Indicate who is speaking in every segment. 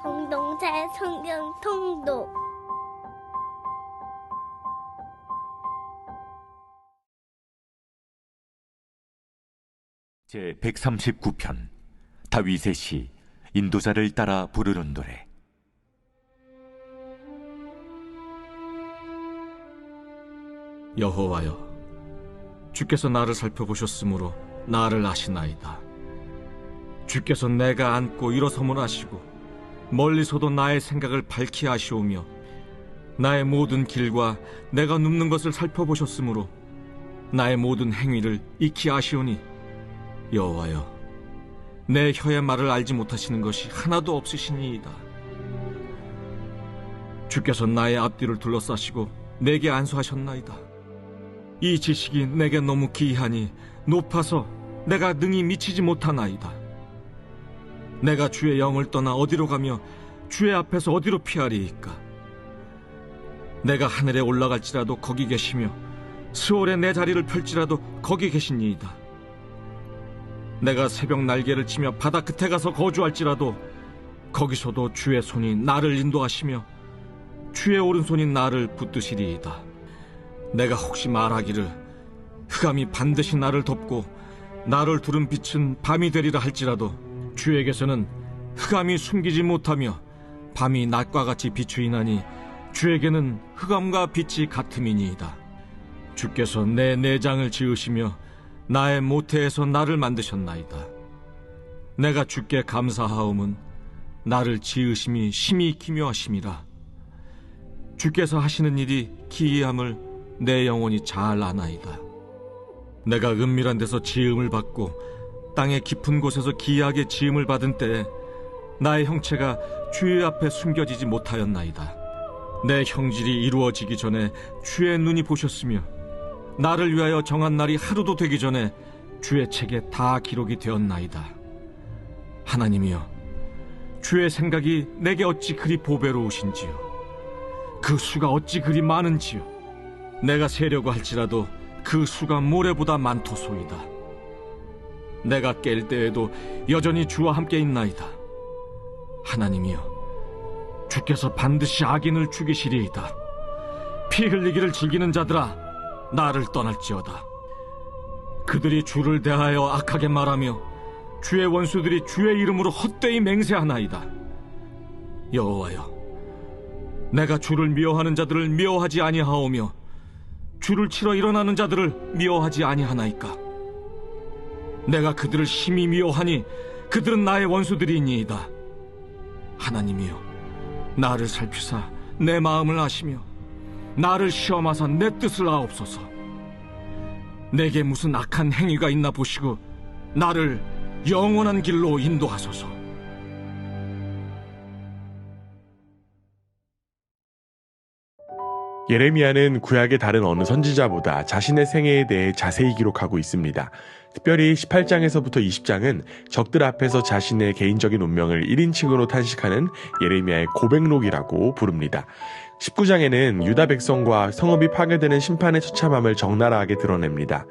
Speaker 1: 공동체 성경 통독
Speaker 2: 제 139편 다윗의 시 인도자를 따라 부르는 노래.
Speaker 3: 여호와여, 주께서 나를 살펴보셨으므로 나를 아시나이다. 주께서 내가 앉고 일어섬을 아시고 멀리서도 나의 생각을 밝히 아시오며 나의 모든 길과 내가 눕는 것을 살펴보셨으므로 나의 모든 행위를 익히 아시오니, 여호와여, 내 혀의 말을 알지 못하시는 것이 하나도 없으시니이다. 주께서 나의 앞뒤를 둘러싸시고 내게 안수하셨나이다. 이 지식이 내게 너무 기이하니 높아서 내가 능히 미치지 못하나이다. 내가 주의 영을 떠나 어디로 가며 주의 앞에서 어디로 피하리이까? 내가 하늘에 올라갈지라도 거기 계시며 스올에 내 자리를 펼지라도 거기 계시니이다. 내가 새벽 날개를 치며 바다 끝에 가서 거주할지라도 거기서도 주의 손이 나를 인도하시며 주의 오른손이 나를 붙드시리이다. 내가 혹시 말하기를 흑암이 반드시 나를 덮고 나를 두른 빛은 밤이 되리라 할지라도 주에게서는 흑암이 숨기지 못하며 밤이 낮과 같이 비추이나니 주에게는 흑암과 빛이 같음이니이다. 주께서 내 내장을 지으시며 나의 모태에서 나를 만드셨나이다. 내가 주께 감사하옴은 나를 지으심이 심히 기묘하심이라. 주께서 하시는 일이 기이함을 내 영혼이 잘 아나이다. 내가 은밀한 데서 지음을 받고 땅의 깊은 곳에서 기이하게 지음을 받은 때에 나의 형체가 주의 앞에 숨겨지지 못하였나이다. 내 형질이 이루어지기 전에 주의 눈이 보셨으며 나를 위하여 정한 날이 하루도 되기 전에 주의 책에 다 기록이 되었나이다. 하나님이여, 주의 생각이 내게 어찌 그리 보배로우신지요. 그 수가 어찌 그리 많은지요. 내가 세려고 할지라도 그 수가 모래보다 많도소이다. 내가 깰 때에도 여전히 주와 함께 있나이다. 하나님이여, 주께서 반드시 악인을 죽이시리이다. 피 흘리기를 즐기는 자들아, 나를 떠날지어다. 그들이 주를 대하여 악하게 말하며 주의 원수들이 주의 이름으로 헛되이 맹세하나이다. 여호와여, 내가 주를 미워하는 자들을 미워하지 아니하오며 주를 치러 일어나는 자들을 미워하지 아니하나이까? 내가 그들을 심히 미워하니 그들은 나의 원수들이니이다. 하나님이여, 나를 살피사 내 마음을 아시며 나를 시험하사 내 뜻을 아옵소서. 내게 무슨 악한 행위가 있나 보시고 나를 영원한 길로 인도하소서.
Speaker 4: 예레미야는 구약의 다른 어느 선지자보다 자신의 생애에 대해 자세히 기록하고 있습니다. 특별히 18장에서부터 20장은 적들 앞에서 자신의 개인적인 운명을 1인칭으로 탄식하는 예레미야의 고백록이라고 부릅니다. 19장에는 유다 백성과 성읍이 파괴되는 심판의 처참함을 적나라하게 드러냅니다.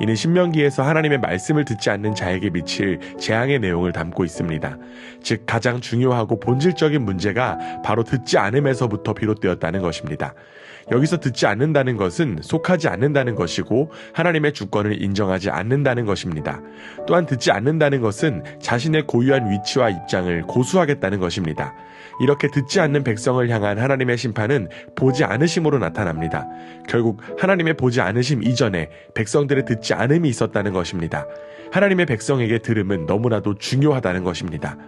Speaker 4: 이는 신명기에서 하나님의 말씀을 듣지 않는 자에게 미칠 재앙의 내용을 담고 있습니다. 즉 가장 중요하고 본질적인 문제가 바로 듣지 않음에서부터 비롯되었다는 것입니다. 여기서 듣지 않는다는 것은 속하지 않는다는 것이고 하나님의 주권을 인정하지 않는다는 것입니다. 또한 듣지 않는다는 것은 자신의 고유한 위치와 입장을 고수하겠다는 것입니다. 이렇게 듣지 않는 백성을 향한 하나님의 심판은 보지 않으심으로 나타납니다. 결국 하나님의 보지 않으심 이전에 백성들의 듣지 않음이 있었다는 것입니다. 하나님의 백성에게 들음은 너무나도 중요하다는 것입니다.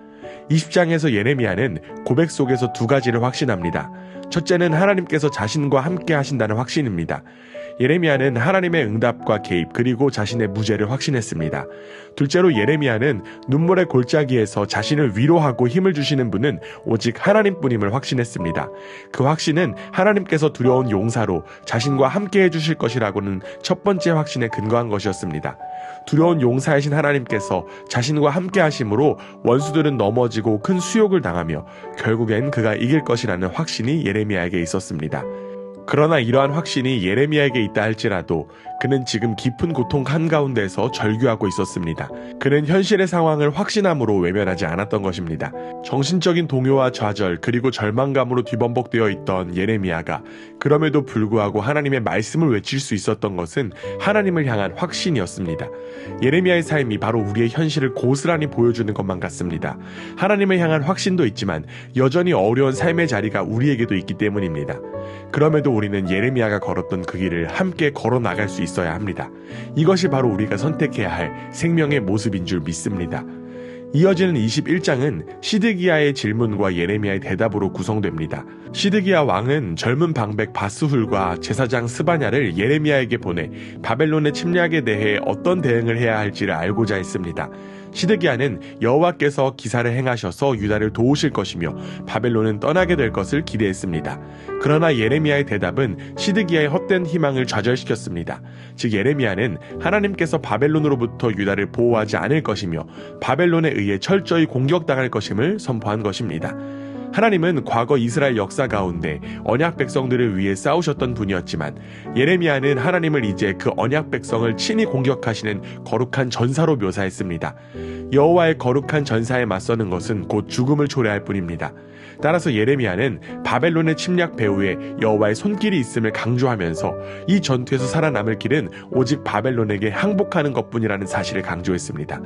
Speaker 4: 20장에서 예레미야는 고백 속에서 두 가지를 확신합니다. 첫째는 하나님께서 자신과 함께 하신다는 확신입니다. 예레미야는 하나님의 응답과 개입 그리고 자신의 무죄를 확신했습니다. 둘째로 예레미야는 눈물의 골짜기에서 자신을 위로하고 힘을 주시는 분은 오직 하나님뿐임을 확신했습니다. 그 확신은 하나님께서 두려운 용사로 자신과 함께 해주실 것이라고는 첫 번째 확신에 근거한 것이었습니다. 두려운 용사이신 하나님께서 자신과 함께 하심으로 원수들은 넘어지고 큰 수욕을 당하며 결국엔 그가 이길 것이라는 확신이 예레미야에게 있었습니다. 그러나 이러한 확신이 예레미야에게 있다 할지라도 그는 지금 깊은 고통 한가운데서 절규하고 있었습니다. 그는 현실의 상황을 확신함으로 외면하지 않았던 것입니다. 정신적인 동요와 좌절 그리고 절망감으로 뒤범벅되어 있던 예레미야가 그럼에도 불구하고 하나님의 말씀을 외칠 수 있었던 것은 하나님을 향한 확신이었습니다. 예레미야의 삶이 바로 우리의 현실을 고스란히 보여주는 것만 같습니다. 하나님을 향한 확신도 있지만 여전히 어려운 삶의 자리가 우리에게도 있기 때문입니다. 그럼에도 우리는 예레미야가 걸었던 그 길을 함께 걸어 나갈 수 있어야 합니다. 이것이 바로 우리가 선택해야 할 생명의 모습인 줄 믿습니다. 이어지는 21장은 시드기야의 질문과 예레미야의 대답으로 구성됩니다. 시드기야 왕은 젊은 방백 바스훌과 제사장 스바냐를 예레미야에게 보내 바벨론의 침략에 대해 어떤 대응을 해야 할지를 알고자 했습니다. 시드기야는 여호와께서 기사를 행하셔서 유다를 도우실 것이며 바벨론은 떠나게 될 것을 기대했습니다. 그러나 예레미야의 대답은 시드기야의 헛된 희망을 좌절시켰습니다. 즉 예레미야는 하나님께서 바벨론으로부터 유다를 보호하지 않을 것이며 바벨론에 의해 철저히 공격당할 것임을 선포한 것입니다. 하나님은 과거 이스라엘 역사 가운데 언약 백성들을 위해 싸우셨던 분이었지만 예레미야는 하나님을 이제 그 언약 백성을 친히 공격하시는 거룩한 전사로 묘사했습니다. 여호와의 거룩한 전사에 맞서는 것은 곧 죽음을 초래할 뿐입니다. 따라서 예레미야는 바벨론의 침략 배후에 여호와의 손길이 있음을 강조하면서 이 전투에서 살아남을 길은 오직 바벨론에게 항복하는 것뿐이라는 사실을 강조했습니다.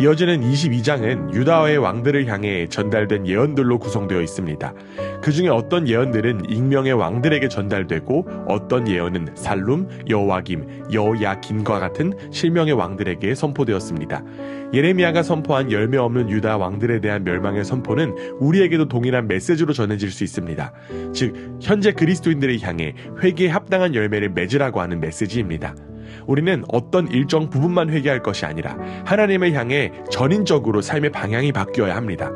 Speaker 4: 이어지는 22장은 유다의 왕들을 향해 전달된 예언들로 구성되어 있습니다. 그 중에 어떤 예언들은 익명의 왕들에게 전달되고 어떤 예언은 살룸, 여호와김, 여호야긴과 같은 실명의 왕들에게 선포되었습니다. 예레미야가 선포한 열매 없는 유다 왕들에 대한 멸망의 선포는 우리에게도 동일한 메시지로 전해질 수 있습니다. 즉 현재 그리스도인들을 향해 회개에 합당한 열매를 맺으라고 하는 메시지입니다. 우리는 어떤 일정 부분만 회개할 것이 아니라 하나님을 향해 전인적으로 삶의 방향이 바뀌어야 합니다.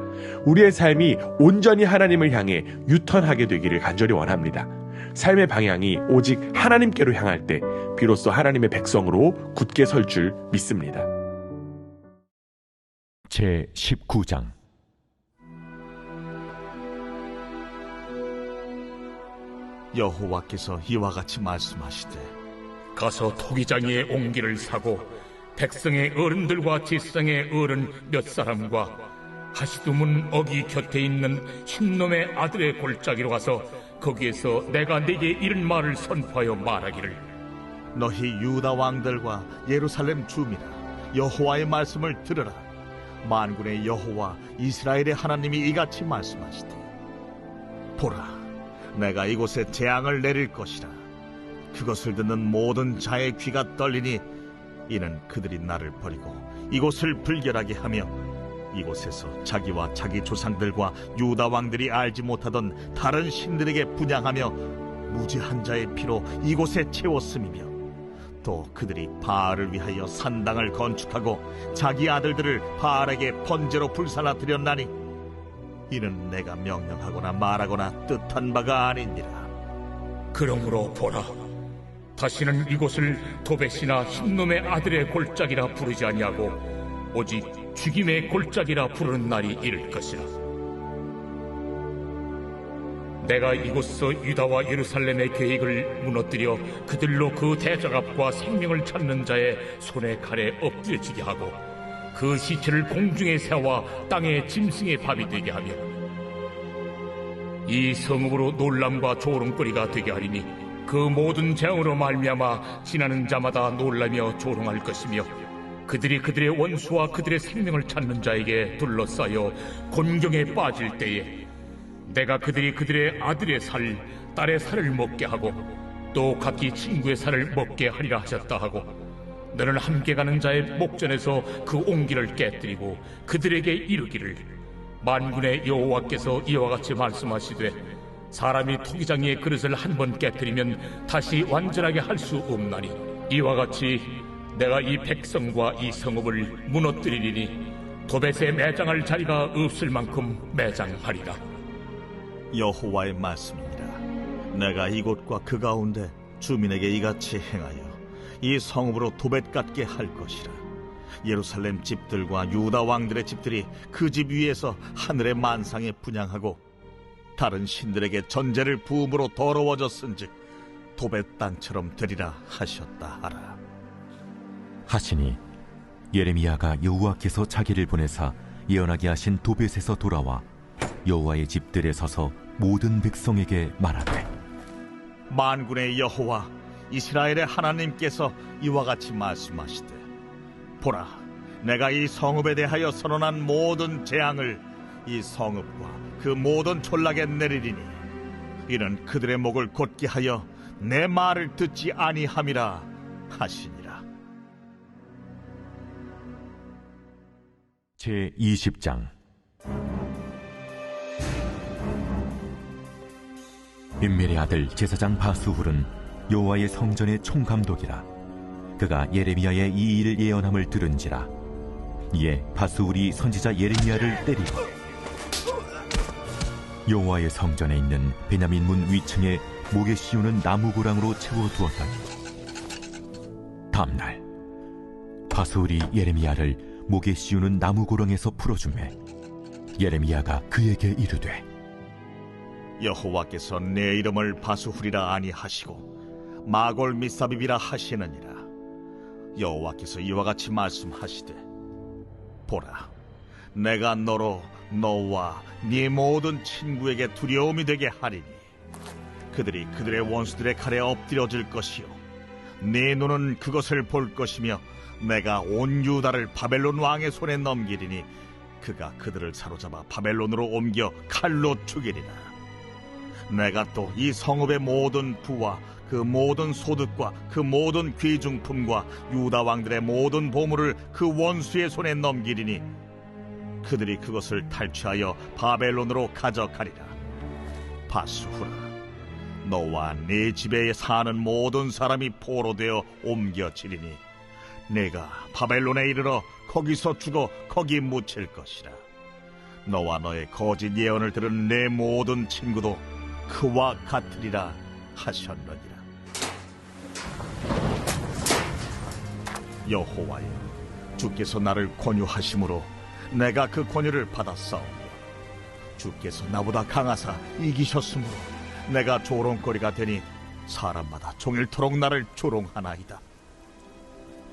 Speaker 4: 우리의 삶이 온전히 하나님을 향해 유턴하게 되기를 간절히 원합니다. 삶의 방향이 오직 하나님께로 향할 때 비로소 하나님의 백성으로 굳게 설 줄 믿습니다.
Speaker 2: 제 19장
Speaker 5: 여호와께서 이와 같이 말씀하시되
Speaker 6: 가서 토기장이의 옹기를 사고 백성의 어른들과 지성의 어른 몇 사람과 하시두문 어기 곁에 있는 흰놈의 아들의 골짜기로 가서 거기에서 내가 네게 이런 말을 선포하여 말하기를
Speaker 5: 너희 유다 왕들과 예루살렘 주민아 여호와의 말씀을 들으라. 만군의 여호와 이스라엘의 하나님이 이같이 말씀하시되 보라 내가 이곳에 재앙을 내릴 것이라. 그것을 듣는 모든 자의 귀가 떨리니 이는 그들이 나를 버리고 이곳을 불결하게 하며 이곳에서 자기와 자기 조상들과 유다 왕들이 알지 못하던 다른 신들에게 분향하며 무지한 자의 피로 이곳에 채웠음이며 또 그들이 바알을 위하여 산당을 건축하고 자기 아들들을 바알에게 번제로 불살라 드렸나니 이는 내가 명령하거나 말하거나 뜻한 바가 아니니라.
Speaker 6: 그러므로 보라 다시는 이곳을 도벳이나 흰놈의 아들의 골짜기라 부르지 아니하고 오직 죽임의 골짜기라 부르는 날이 이를 것이라. 내가 이곳서 유다와 예루살렘의 계획을 무너뜨려 그들로 그 대적압과 생명을 찾는 자의 손에 칼에 엎드려지게 하고 그 시체를 공중에 세워 땅의 짐승의 밥이 되게 하며 이 성읍으로 놀람과 조롱거리가 되게 하리니 그 모든 재앙으로 말미암아 지나는 자마다 놀라며 조롱할 것이며 그들이 그들의 원수와 그들의 생명을 찾는 자에게 둘러싸여 곤경에 빠질 때에 내가 그들이 그들의 아들의 살, 딸의 살을 먹게 하고 또 각기 친구의 살을 먹게 하리라 하셨다 하고 너는 함께 가는 자의 목전에서 그 옹기를 깨뜨리고 그들에게 이르기를 만군의 여호와께서 이와 같이 말씀하시되 사람이 토기장이의 그릇을 한 번 깨뜨리면 다시 완전하게 할 수 없나니 이와 같이 내가 이 백성과 이 성읍을 무너뜨리리니 도벳에 매장할 자리가 없을 만큼 매장하리라.
Speaker 5: 여호와의 말씀입니다. 내가 이곳과 그 가운데 주민에게 이같이 행하여 이 성읍으로 도벳 같게 할 것이라. 예루살렘 집들과 유다 왕들의 집들이 그 집 위에서 하늘의 만상에 분향하고 다른 신들에게 전제를 부음으로 더러워졌은즉 도벳 땅처럼 되리라 하셨다 하라.
Speaker 2: 하시니 예레미야가 여호와께서 자기를 보내사 예언하게 하신 도벳에서 돌아와 여호와의 집들에 서서 모든 백성에게 말하되,
Speaker 5: 만군의 여호와 이스라엘의 하나님께서 이와 같이 말씀하시되, 보라, 내가 이 성읍에 대하여 선언한 모든 재앙을 이 성읍과 그 모든 촌락에 내리리니 이는 그들의 목을 곧게 하여 내 말을 듣지 아니함이라 하시니라.
Speaker 2: 제20장. 임멜의 아들 제사장 바스훌은 여호와의 성전의 총감독이라. 그가 예레미야의 이 일을 예언함을 들은지라. 이에 바스훌이 선지자 예레미야를 때리고 여호와의 성전에 있는 베냐민 문 위층에 목에 씌우는 나무고랑으로 채워두었더니, 다음날 바스훌이 예레미야를 목에 씌우는 나무고랑에서 풀어주매 예레미야가 그에게 이르되,
Speaker 5: 여호와께서 내 이름을 바스훌이라 아니하시고 마골 미사비비라 하시느니라. 여호와께서 이와 같이 말씀하시되, 보라, 내가 너로 너와 네 모든 친구에게 두려움이 되게 하리니 그들이 그들의 원수들의 칼에 엎드려질 것이요 네 눈은 그것을 볼 것이며 내가 온 유다를 바벨론 왕의 손에 넘기리니 그가 그들을 사로잡아 바벨론으로 옮겨 칼로 죽이리라. 내가 또 이 성읍의 모든 부와 그 모든 소득과 그 모든 귀중품과 유다 왕들의 모든 보물을 그 원수의 손에 넘기리니 그들이 그것을 탈취하여 바벨론으로 가져가리라. 바스후라, 너와 네 집에 사는 모든 사람이 포로되어 옮겨지리니 내가 바벨론에 이르러 거기서 죽어 거기 묻힐 것이라. 너와 너의 거짓 예언을 들은 내 모든 친구도 그와 같으리라 하셨느니라. 여호와여, 주께서 나를 권유하심으로 내가 그 권유를 받았사오며 주께서 나보다 강하사 이기셨으므로 내가 조롱거리가 되니 사람마다 종일토록 나를 조롱하나이다.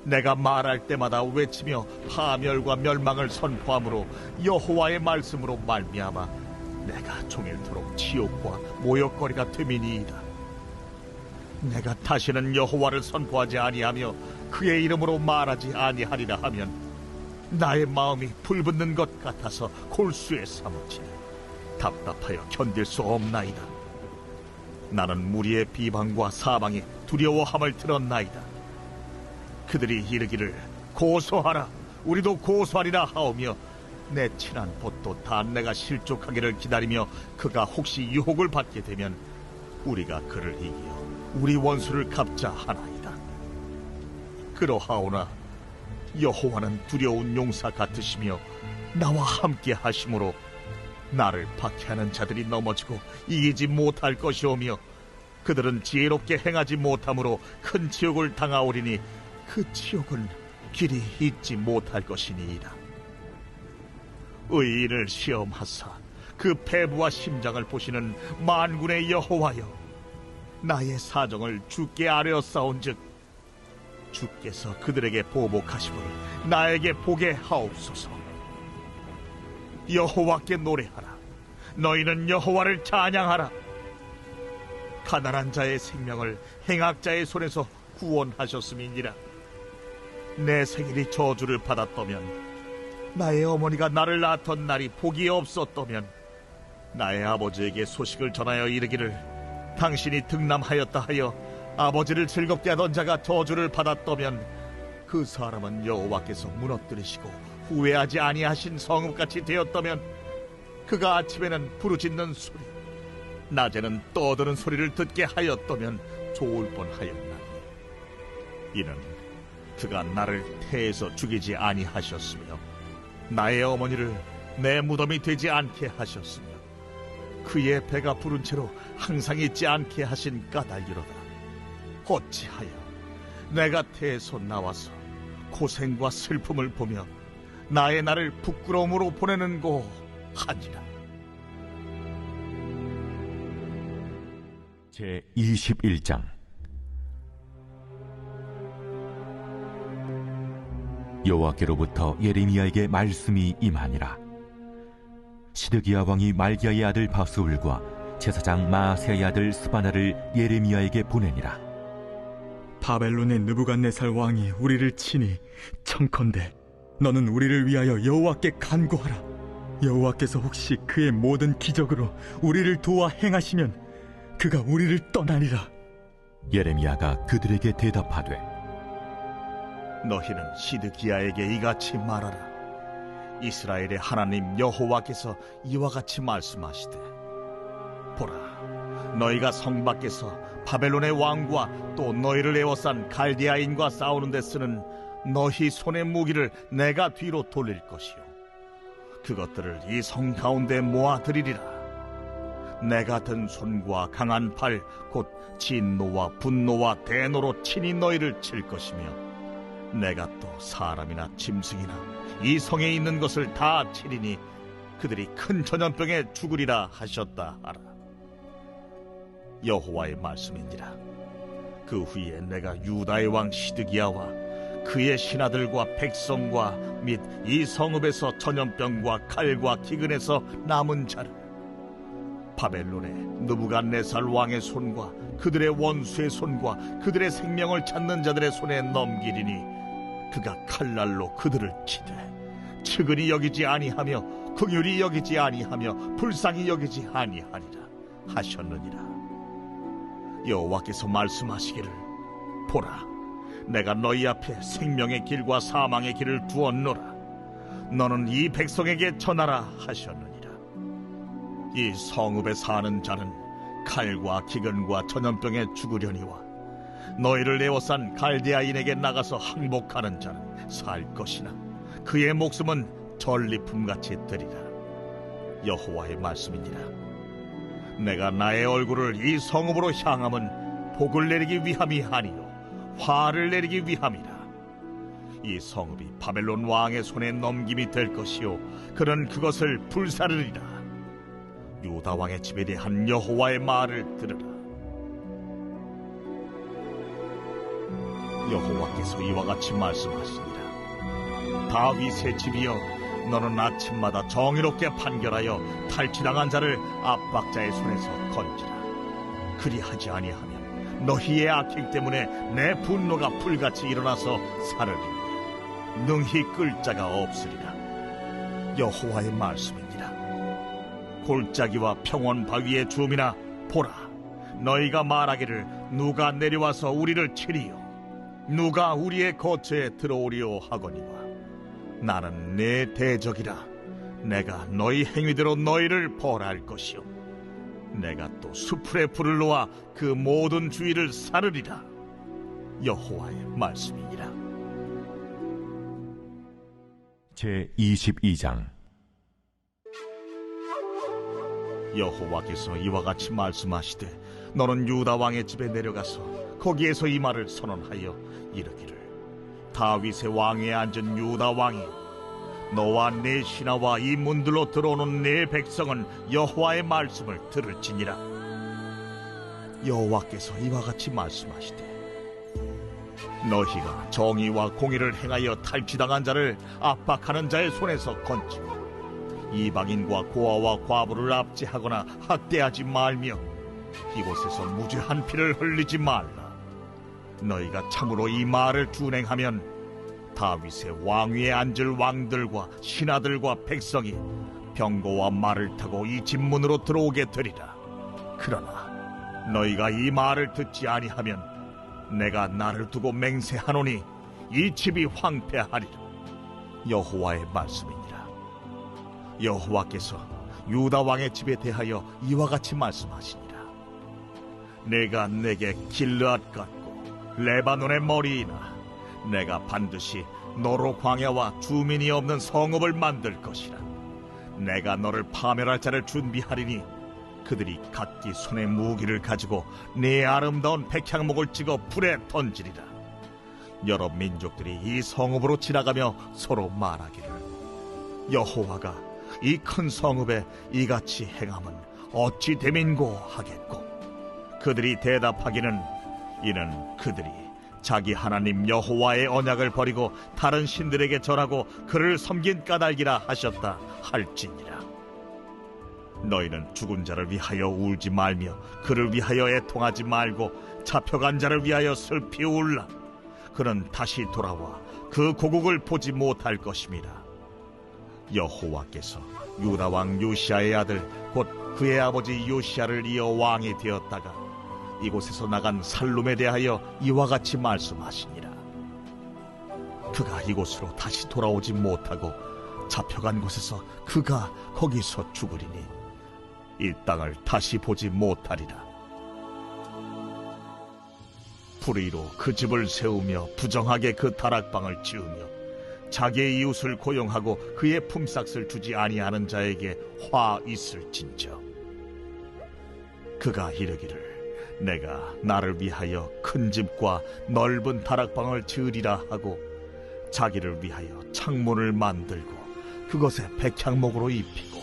Speaker 5: 내가 말할 때마다 외치며 파멸과 멸망을 선포함으로 여호와의 말씀으로 말미암아 내가 종일토록 치욕과 모욕거리가 됨이니이다. 내가 다시는 여호와를 선포하지 아니하며 그의 이름으로 말하지 아니하리라 하면 나의 마음이 불붙는 것 같아서 골수에 사무치니 답답하여 견딜 수 없나이다. 나는 무리의 비방과 사방에 두려워함을 들었나이다. 그들이 이르기를 고소하라, 우리도 고소하리라 하오며 내 친한 봇도 다 내가 실족하기를 기다리며 그가 혹시 유혹을 받게 되면 우리가 그를 이기어 우리 원수를 갚자 하나이다. 그러하오나 여호와는 두려운 용사 같으시며 나와 함께 하심으로 나를 박해하는 자들이 넘어지고 이기지 못할 것이오며 그들은 지혜롭게 행하지 못함으로 큰 치욕을 당하오리니 그 치욕은 길이 잊지 못할 것이니이다. 의인을 시험하사 그 패부와 심장을 보시는 만군의 여호와여, 나의 사정을 주께 아뢰었사온즉 주께서 그들에게 보복하심을 나에게 보게 하옵소서. 여호와께 노래하라, 너희는 여호와를 찬양하라. 가난한 자의 생명을 행악자의 손에서 구원하셨음이니라. 내 생일이 저주를 받았다면, 나의 어머니가 나를 낳았던 날이 복이 없었다면, 나의 아버지에게 소식을 전하여 이르기를 당신이 등남하였다 하여 아버지를 즐겁게 하던 자가 저주를 받았다면, 그 사람은 여호와께서 무너뜨리시고 후회하지 아니하신 성읍같이 되었다면, 그가 아침에는 부르짖는 소리, 낮에는 떠드는 소리를 듣게 하였다면 좋을 뻔하였나니, 이는 그가 나를 태에서 죽이지 아니하셨으며 나의 어머니를 내 무덤이 되지 않게 하셨으며 그의 배가 부른 채로 항상 있지 않게 하신 까닭이로다. 어찌하여 내가 태에서 나와서 고생과 슬픔을 보며 나의 날을 부끄러움으로 보내는고 하니라.
Speaker 2: 제21장. 여호와께로부터 예레미야에게 말씀이 임하니라. 시드기야 왕이 말기야의 아들 바스울과 제사장 마아세야의 아들 스바나를 예레미야에게 보내니라.
Speaker 7: 바벨론의 느부갓네살 왕이 우리를 치니 청컨대 너는 우리를 위하여 여호와께 간구하라. 여호와께서 혹시 그의 모든 기적으로 우리를 도와 행하시면 그가 우리를 떠나리라.
Speaker 2: 예레미야가 그들에게 대답하되
Speaker 5: 너희는 시드기야에게 이같이 말하라. 이스라엘의 하나님 여호와께서 이와 같이 말씀하시되, 보라, 너희가 성 밖에서 바벨론의 왕과 또 너희를 에워싼 갈대아인과 싸우는 데 쓰는 너희 손의 무기를 내가 뒤로 돌릴 것이요, 그것들을 이 성 가운데 모아들이리라. 내가 든 손과 강한 팔, 곧 진노와 분노와 대노로 친히 너희를 칠 것이며, 내가 또 사람이나 짐승이나 이 성에 있는 것을 다 치리니 그들이 큰 전염병에 죽으리라 하셨다 하라. 여호와의 말씀이니라. 그 후에 내가 유다의 왕 시드기야와 그의 신하들과 백성과 및 이 성읍에서 전염병과 칼과 기근에서 남은 자를 바벨론의 느부갓네살 왕의 손과 그들의 원수의 손과 그들의 생명을 찾는 자들의 손에 넘기리니, 그가 칼날로 그들을 치되 측은히 여기지 아니하며 긍휼히 여기지 아니하며 불쌍히 여기지 아니하리라 하셨느니라. 여호와께서 말씀하시기를, 보라, 내가 너희 앞에 생명의 길과 사망의 길을 두었노라. 너는 이 백성에게 전하라 하셨느니라. 이 성읍에 사는 자는 칼과 기근과 전염병에 죽으려니와 너희를 에워싼 갈대아인에게 나가서 항복하는 자는 살 것이나 그의 목숨은 전리품같이 되리라. 여호와의 말씀이니라. 내가 나의 얼굴을 이 성읍으로 향함은 복을 내리기 위함이 아니요 화를 내리기 위함이라. 이 성읍이 바벨론 왕의 손에 넘김이 될 것이요 그는 그것을 불사르리라. 유다 왕의 집에 대한 여호와의 말을 들으라. 여호와께서 이와 같이 말씀하시니라. 다윗의 집이여, 너는 아침마다 정의롭게 판결하여 탈취당한 자를 압박자의 손에서 건지라. 그리하지 아니하면 너희의 악행 때문에 내 분노가 불같이 일어나서 사르리니 능히 끌 자가 없으리라. 여호와의 말씀이니라. 골짜기와 평원 바위의 줌이나 보라, 너희가 말하기를 누가 내려와서 우리를 치리요, 누가 우리의 거처에 들어오리요 하거니와, 나는 내 대적이라. 내가 너희 행위대로 너희를 벌할 것이요, 내가 또 수풀에 불을 놓아 그 모든 주위를 사르리라. 여호와의 말씀이니라.
Speaker 2: 제22장.
Speaker 5: 여호와께서 이와 같이 말씀하시되, 너는 유다 왕의 집에 내려가서 거기에서 이 말을 선언하여 이르기를, 다윗의 왕위에 앉은 유다 왕이, 너와 네 신하와 이 문들로 들어오는 네 백성은 여호와의 말씀을 들을지니라. 여호와께서 이와 같이 말씀하시되, 너희가 정의와 공의를 행하여 탈취당한 자를 압박하는 자의 손에서 건지고, 이방인과 고아와 과부를 압제하거나 학대하지 말며 이곳에서 무죄한 피를 흘리지 말라. 너희가 참으로 이 말을 준행하면 다윗의 왕위에 앉을 왕들과 신하들과 백성이 병거와 말을 타고 이 집 문으로 들어오게 되리라. 그러나 너희가 이 말을 듣지 아니하면 내가 나를 두고 맹세하노니 이 집이 황폐하리라. 여호와의 말씀이니라. 여호와께서 유다 왕의 집에 대하여 이와 같이 말씀하시니라. 내가 내게 길르앗 같고 레바논의 머리이나 내가 반드시 너로 광야와 주민이 없는 성읍을 만들 것이라. 내가 너를 파멸할 자를 준비하리니 그들이 각기 손에 무기를 가지고 네 아름다운 백향목을 찍어 불에 던지리라. 여러 민족들이 이 성읍으로 지나가며 서로 말하기를, 여호와가 이 큰 성읍에 이같이 행함은 어찌 됨인고 하겠고, 그들이 대답하기는 이는 그들이 자기 하나님 여호와의 언약을 버리고 다른 신들에게 절하고 그를 섬긴 까닭이라 하셨다 할지니라. 너희는 죽은 자를 위하여 울지 말며 그를 위하여 애통하지 말고 잡혀간 자를 위하여 슬피 울라. 그는 다시 돌아와 그 고국을 보지 못할 것임이라. 여호와께서 유다 왕 요시아의 아들 곧 그의 아버지 요시아를 이어 왕이 되었다가 이곳에서 나간 살룸에 대하여 이와 같이 말씀하시니라. 그가 이곳으로 다시 돌아오지 못하고 잡혀간 곳에서 그가 거기서 죽으리니 이 땅을 다시 보지 못하리라. 불의로 그 집을 세우며 부정하게 그 다락방을 지으며 자기의 이웃을 고용하고 그의 품삯을 주지 아니하는 자에게 화 있을진저. 그가 이르기를 내가 나를 위하여 큰 집과 넓은 다락방을 지으리라 하고 자기를 위하여 창문을 만들고 그것에 백향목으로 입히고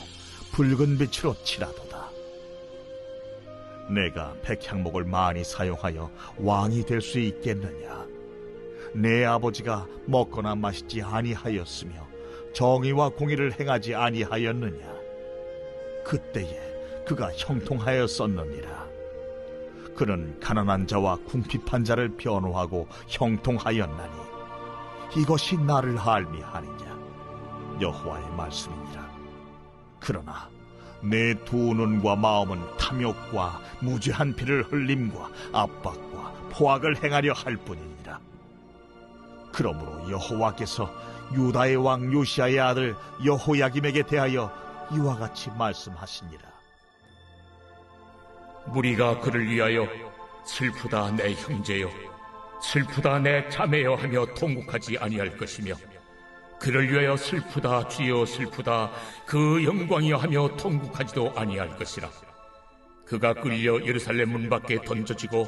Speaker 5: 붉은 빛으로 칠하도다. 내가 백향목을 많이 사용하여 왕이 될 수 있겠느냐? 내 아버지가 먹거나 마시지 아니하였으며 정의와 공의를 행하지 아니하였느냐? 그때에 그가 형통하였었느니라. 그는 가난한 자와 궁핍한 자를 변호하고 형통하였나니 이것이 나를 알미하느냐? 여호와의 말씀이니라. 그러나 내 두 눈과 마음은 탐욕과 무죄한 피를 흘림과 압박과 포악을 행하려 할 뿐이니라. 그러므로 여호와께서 유다의 왕 요시아의 아들 여호야김에게 대하여 이와 같이 말씀하시니라.
Speaker 6: 무리가 그를 위하여 슬프다 내 형제여, 슬프다 내 자매여 하며 통곡하지 아니할 것이며 그를 위하여 슬프다 주여 슬프다 그 영광이여 하며 통곡하지도 아니할 것이라. 그가 끌려 예루살렘 문 밖에 던져지고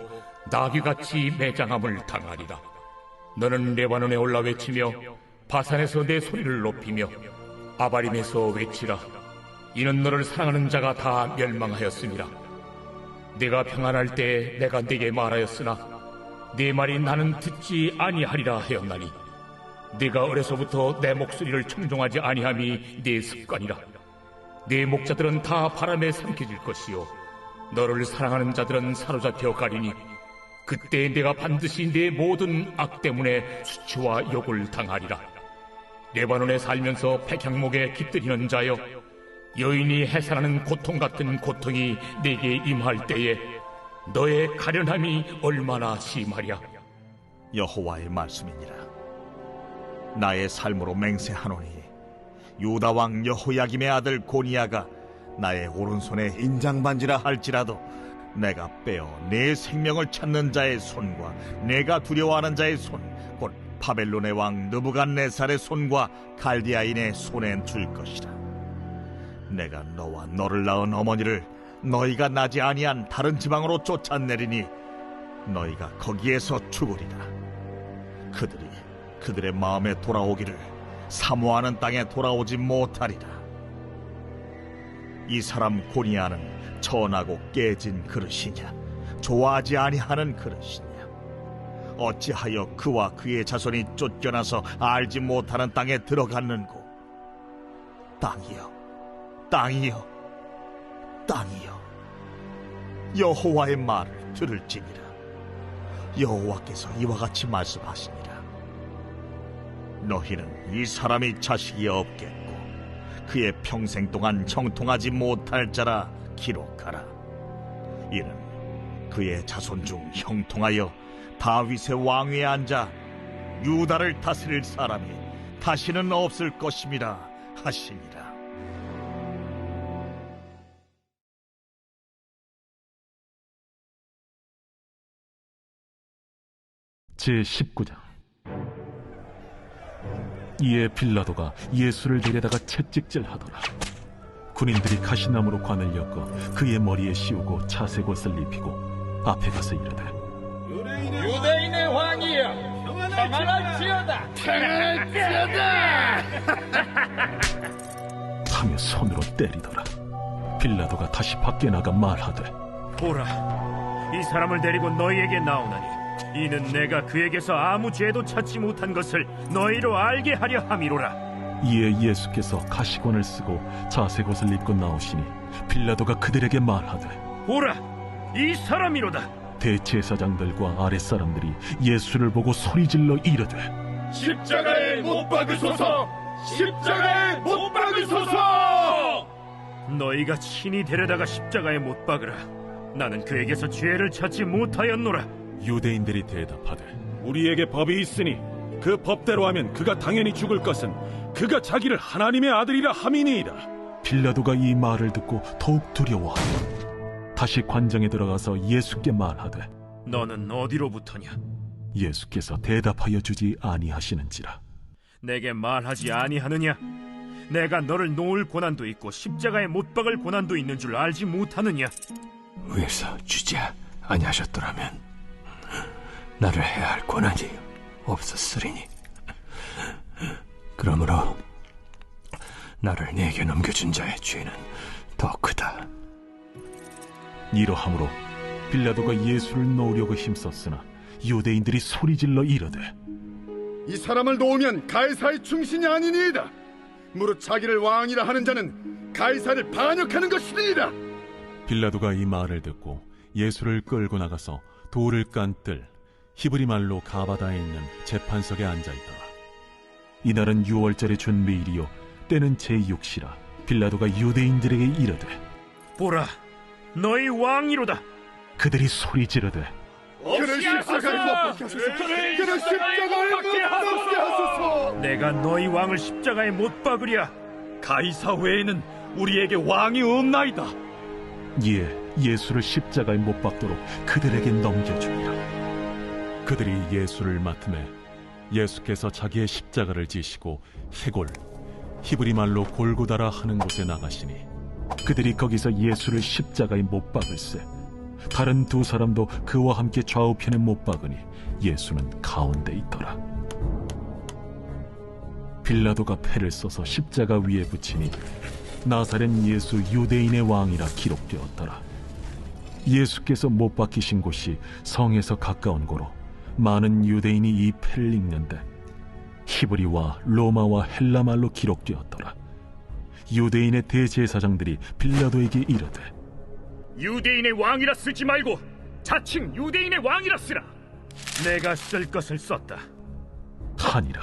Speaker 6: 나귀같이 매장함을 당하리라. 너는 레바논에 올라 외치며 바산에서 내 소리를 높이며 아바림에서 외치라. 이는 너를 사랑하는 자가 다 멸망하였음이라. 내가 평안할 때 내가 네게 말하였으나 네 말이 나는 듣지 아니하리라 하였나니 네가 어려서부터 내 목소리를 청종하지 아니함이 네 습관이라. 네 목자들은 다 바람에 삼켜질 것이요 너를 사랑하는 자들은 사로잡혀 가리니 그때 내가 반드시 네 모든 악 때문에 수치와 욕을 당하리라. 레바논에 살면서 백향목에 깃들이는 자여, 여인이 해산하는 고통 같은 고통이 내게 임할 때에 너의 가련함이 얼마나 심하랴.
Speaker 5: 여호와의 말씀이니라. 나의 삶으로 맹세하노니 유다 왕 여호야김의 아들 고니야가 나의 오른손에 인장반지라 할지라도 내가 빼어 내 생명을 찾는 자의 손과 내가 두려워하는 자의 손, 곧 바벨론의 왕 느부갓네살의 손과 갈디아인의 손에 줄 것이라. 내가 너와 너를 낳은 어머니를 너희가 나지 아니한 다른 지방으로 쫓아내리니 너희가 거기에서 죽으리라. 그들의 마음에 돌아오기를 사모하는 땅에 돌아오지 못하리라. 이 사람 고니야는 천하고 깨진 그릇이냐? 좋아하지 아니하는 그릇이냐? 어찌하여 그와 그의 자손이 쫓겨나서 알지 못하는 땅에 들어갔는고? 땅이여, 땅이여, 땅이여, 여호와의 말을 들을지니라. 여호와께서 이와 같이 말씀하시니라. 너희는 이 사람이 자식이 없겠고 그의 평생 동안 형통하지 못할 자라 기록하라. 이는 그의 자손 중 형통하여 다윗의 왕위에 앉아 유다를 다스릴 사람이 다시는 없을 것임이라 하시니라.
Speaker 8: 제19장. 이에 빌라도가 예수를 데려다가 채찍질하더라. 군인들이 가시나무로 관을 엮어 그의 머리에 씌우고 차색 옷을 입히고 앞에 가서 이르되
Speaker 9: 유대인의 왕이여, 평안할지어다.
Speaker 8: 하며 손으로 때리더라. 빌라도가 다시 밖에 나가 말하되
Speaker 10: 보라, 이 사람을 데리고 너희에게 나오나니 이는 내가 그에게서 아무 죄도 찾지 못한 것을 너희로 알게 하려 함이로라.
Speaker 8: 이에 예수께서 가시관을 쓰고 자색옷을 입고 나오시니 빌라도가 그들에게 말하되
Speaker 10: 보라, 이 사람이로다.
Speaker 8: 대제사장들과 아랫사람들이 예수를 보고 소리질러 이르되
Speaker 9: 십자가에 못 박으소서! 십자가에 못 박으소서!
Speaker 10: 너희가 친히 데려다가 십자가에 못 박으라. 나는 그에게서 죄를 찾지 못하였노라.
Speaker 8: 유대인들이 대답하되
Speaker 11: 우리에게 법이 있으니 그 법대로 하면 그가 당연히 죽을 것은 그가 자기를 하나님의 아들이라 함이니이다.
Speaker 8: 빌라도가 이 말을 듣고 더욱 두려워하여 다시 관정에 들어가서 예수께 말하되
Speaker 10: 너는 어디로부터냐?
Speaker 8: 예수께서 대답하여 주지 아니하시는지라.
Speaker 10: 내게 말하지 아니하느냐? 내가 너를 놓을 고난도 있고 십자가에 못 박을 고난도 있는 줄 알지 못하느냐?
Speaker 12: 위에서 주지 아니하셨더라면 나를 해야 할 고난이 없었으리니 그러므로 나를 네게 넘겨준 자의 죄는 더 크다.
Speaker 8: 이러함으로 빌라도가 예수를 놓으려고 힘썼으나 유대인들이 소리질러 이르되
Speaker 13: 이 사람을 놓으면 가이사의 충신이 아니니이다. 무릇 자기를 왕이라 하는 자는 가이사를 반역하는 것이니이다.
Speaker 8: 빌라도가 이 말을 듣고 예수를 끌고 나가서 돌을 깐 뜰 히브리 말로 가바다에 있는 재판석에 앉아있더라. 이날은 유월절의 준비일이요 때는 제6시라. 빌라도가 유대인들에게 이르되
Speaker 10: 보라, 너희 왕이로다.
Speaker 8: 그들이 소리 지르되
Speaker 13: 그를 십자가에 못 박게 하소서. 그를 십자가에 못 박게 하소서.
Speaker 10: 내가 너희 왕을 십자가에 못 박으랴.
Speaker 11: 가이사 외에는 우리에게 왕이 없나이다.
Speaker 8: 이에 예수를 십자가에 못 박도록 그들에게 넘겨주니라. 그들이 예수를 맡음에 예수께서 자기의 십자가를 지시고 해골 히브리 말로 골고다라 하는 곳에 나가시니 그들이 거기서 예수를 십자가에 못 박을세. 다른 두 사람도 그와 함께 좌우편에 못 박으니 예수는 가운데 있더라. 빌라도가 패를 써서 십자가 위에 붙이니 나사렛 예수 유대인의 왕이라 기록되었더라. 예수께서 못 박히신 곳이 성에서 가까운 고로 많은 유대인이 이 패를 읽는데 히브리와 로마와 헬라 말로 기록되었더라. 유대인의 대제사장들이 빌라도에게 이르되
Speaker 10: 유대인의 왕이라 쓰지 말고 자칭 유대인의 왕이라 쓰라. 내가 쓸 것을 썼다
Speaker 8: 하니라.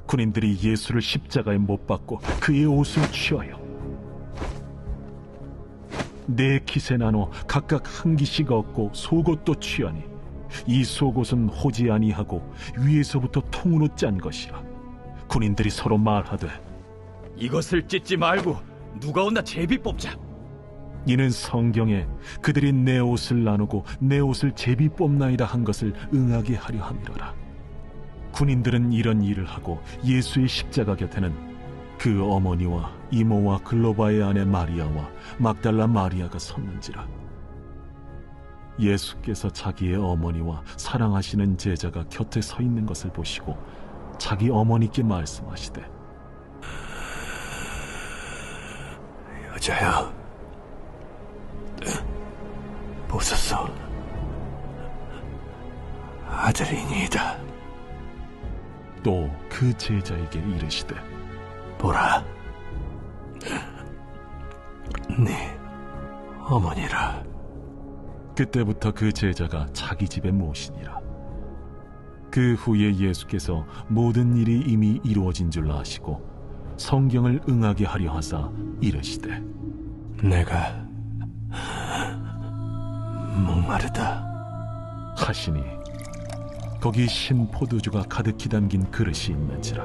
Speaker 8: 군인들이 예수를 십자가에 못 박고 그의 옷을 취하여 네 킷에 나눠 각각 한 기씩 얻고 속옷도 취하니 이 속옷은 호지 아니하고 위에서부터 통으로 짠 것이라. 군인들이 서로 말하되
Speaker 11: 이것을 찢지 말고 누가 온나 제비 뽑자.
Speaker 8: 이는 성경에 그들이 내 옷을 나누고 내 옷을 제비 뽑나이다 한 것을 응하게 하려 함이로라. 군인들은 이런 일을 하고 예수의 십자가 곁에는 그 어머니와 이모와 글로바의 아내 마리아와 막달라 마리아가 섰는지라. 예수께서 자기의 어머니와 사랑하시는 제자가 곁에 서 있는 것을 보시고 자기 어머니께 말씀하시되
Speaker 12: 여자여, 보소서, 아들이니이다.
Speaker 8: 또 그 제자에게 이르시되
Speaker 12: 보라, 네 어머니라.
Speaker 8: 그때부터 그 제자가 자기 집에 모시니라. 그 후에 예수께서 모든 일이 이미 이루어진 줄 아시고 성경을 응하게 하려 하사 이르시되
Speaker 12: 내가 목마르다
Speaker 8: 하시니 거기 신 포도주가 가득히 담긴 그릇이 있는지라.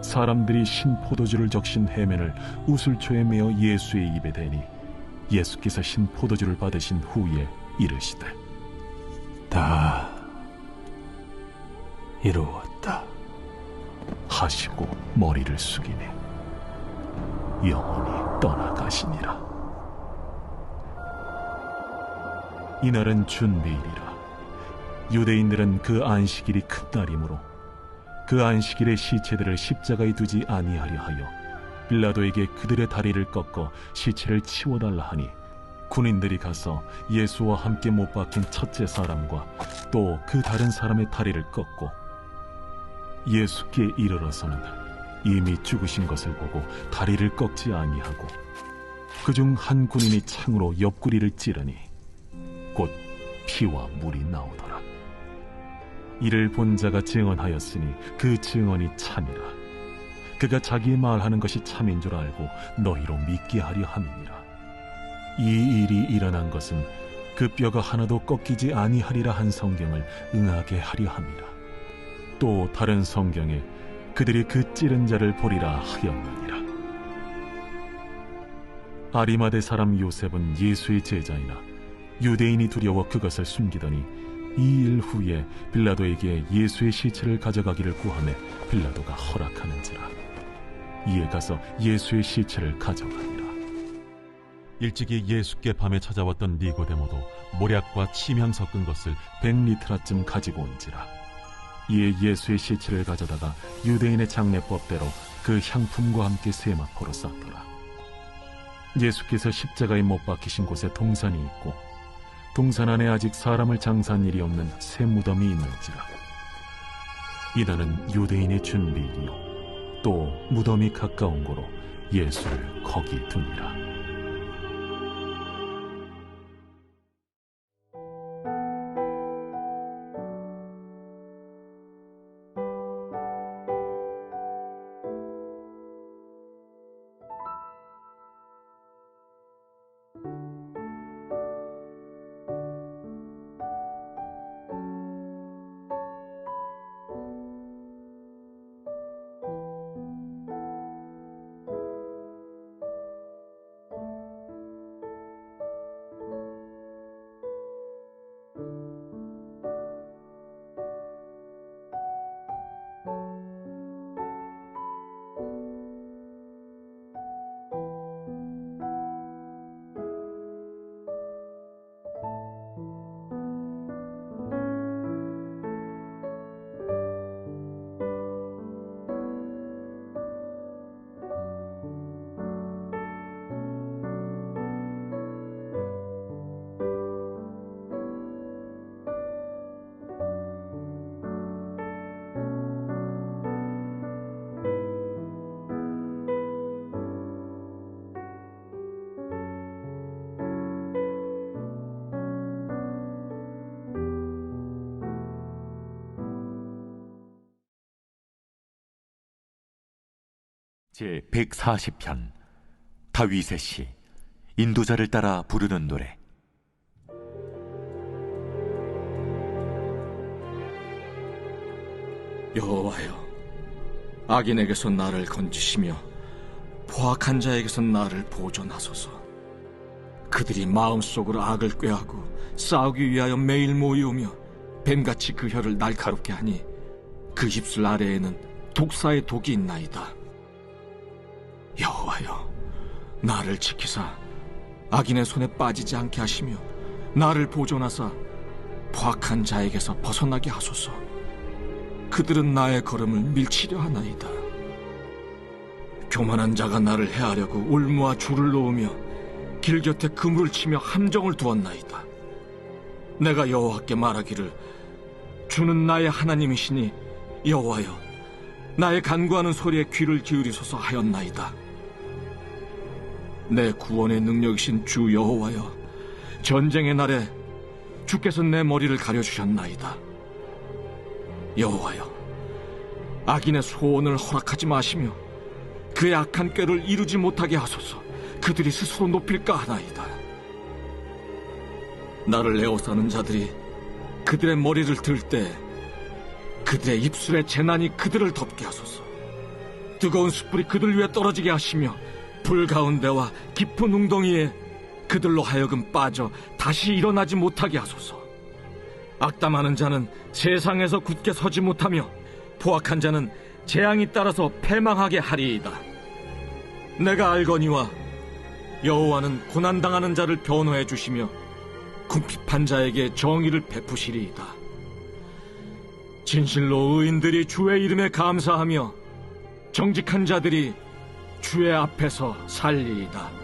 Speaker 8: 사람들이 신 포도주를 적신 해면을 우슬초에 메어 예수의 입에 대니 예수께서 신 포도주를 받으신 후에 이르시되
Speaker 12: 다 이루었다
Speaker 8: 하시고 머리를 숙이니 영원히 떠나가시니라. 이날은 준비일이라. 유대인들은 그 안식일이 큰 날이므로 그 안식일의 시체들을 십자가에 두지 아니하려 하여 빌라도에게 그들의 다리를 꺾어 시체를 치워달라 하니 군인들이 가서 예수와 함께 못 박힌 첫째 사람과 또 그 다른 사람의 다리를 꺾고 예수께 이르러서는 이미 죽으신 것을 보고 다리를 꺾지 아니하고 그중 한 군인이 창으로 옆구리를 찌르니 곧 피와 물이 나오더라. 이를 본 자가 증언하였으니 그 증언이 참이라. 그가 자기의 말하는 것이 참인 줄 알고 너희로 믿게 하려 함이니라. 이 일이 일어난 것은 그 뼈가 하나도 꺾이지 아니하리라 한 성경을 응하게 하려 함이라. 또 다른 성경에 그들이 그 찌른 자를 보리라 하였느니라. 아리마대 사람 요셉은 예수의 제자이나 유대인이 두려워 그것을 숨기더니 이 일 후에 빌라도에게 예수의 시체를 가져가기를 구하매 빌라도가 허락하는지라. 이에 가서 예수의 시체를 가져가니라.
Speaker 2: 일찍이 예수께 밤에 찾아왔던 니고데모도 모략과 침향 섞은 것을
Speaker 8: 100리트라쯤 가지고 온지라. 이에 예수의 시체를 가져다가 유대인의 장례법대로 그 향품과 함께 세마포로 쌌더라. 예수께서 십자가에 못 박히신 곳에 동산이 있고 동산 안에 아직 사람을 장사한 일이 없는 새 무덤이 있는지라. 이날은 유대인의 준비일이요 또 무덤이 가까운 고로 예수를 거기 두니라.
Speaker 2: 제140편 다윗의 시 인도자를 따라 부르는 노래.
Speaker 3: 여호와여, 악인에게서 나를 건지시며 포악한 자에게서 나를 보존하소서. 그들이 마음속으로 악을 꾀하고 싸우기 위하여 매일 모이오며 뱀같이 그 혀를 날카롭게 하니 그 입술 아래에는 독사의 독이 있나이다. 여호와여, 나를 지키사 악인의 손에 빠지지 않게 하시며 나를 보존하사 포악한 자에게서 벗어나게 하소서. 그들은 나의 걸음을 밀치려 하나이다. 교만한 자가 나를 해하려고 올무와 줄을 놓으며 길 곁에 그물을 치며 함정을 두었나이다. 내가 여호와께 말하기를 주는 나의 하나님이시니 여호와여, 나의 간구하는 소리에 귀를 기울이소서 하였나이다. 내 구원의 능력이신 주 여호와여, 전쟁의 날에 주께서 내 머리를 가려주셨나이다. 여호와여, 악인의 소원을 허락하지 마시며 그의 악한 꾀를 이루지 못하게 하소서. 그들이 스스로 높일까 하나이다. 나를 에워싸는 자들이 그들의 머리를 들 때 그들의 입술에 재난이 그들을 덮게 하소서. 뜨거운 숯불이 그들 위에 떨어지게 하시며 불 가운데와 깊은 웅덩이에 그들로 하여금 빠져 다시 일어나지 못하게 하소서. 악담하는 자는 세상에서 굳게 서지 못하며 포악한 자는 재앙이 따라서 패망하게 하리이다. 내가 알거니와 여호와는 고난당하는 자를 변호해 주시며 궁핍한 자에게 정의를 베푸시리이다. 진실로 의인들이 주의 이름에 감사하며 정직한 자들이 주의 앞에서 살리이다.